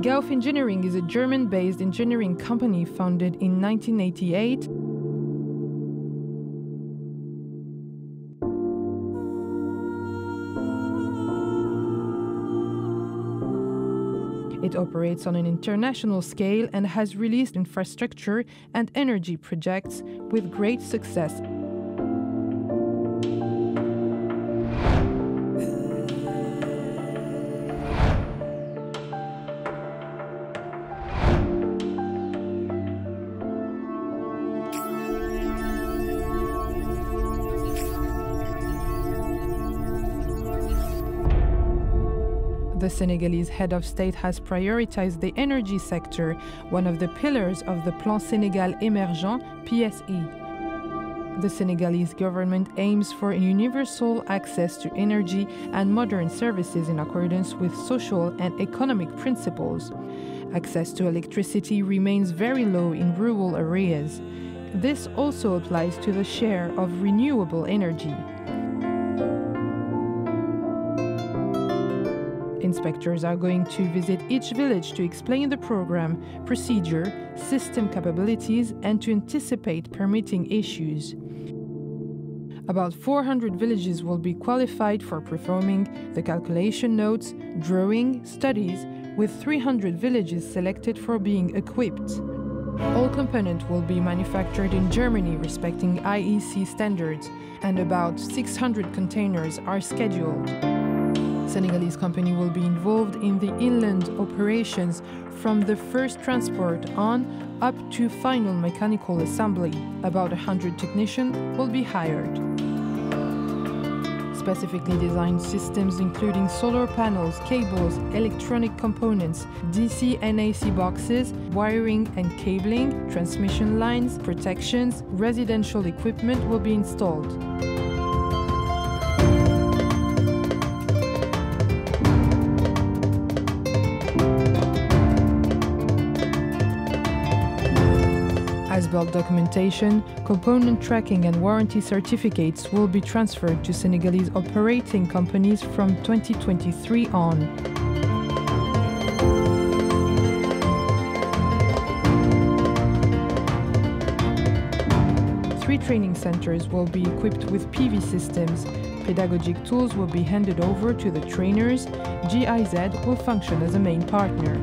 GAUFF Engineering is a German-based engineering company founded in 1988. It operates on an international scale and has released infrastructure and energy projects with great success. The Senegalese head of state has prioritized the energy sector, one of the pillars of the Plan Sénégal Émergent, PSE. The Senegalese government aims for universal access to energy and modern services in accordance with social and economic principles. Access to electricity remains very low in rural areas. This also applies to the share of renewable energy. Inspectors are going to visit each village to explain the program, procedure, system capabilities, and to anticipate permitting issues. About 400 villages will be qualified for performing the calculation notes, drawing, studies, with 300 villages selected for being equipped. All components will be manufactured in Germany respecting IEC standards, and about 600 containers are scheduled. Senegalese company will be involved in the inland operations from the first transport on up to final mechanical assembly. About 100 technicians will be hired. Specifically designed systems including solar panels, cables, electronic components, DC and AC boxes, wiring and cabling, transmission lines, protections, residential equipment will be installed. As-built documentation, component tracking and warranty certificates will be transferred to Senegalese operating companies from 2023 on. 3 training centers will be equipped with PV systems. Pedagogic tools will be handed over to the trainers. GIZ will function as a main partner.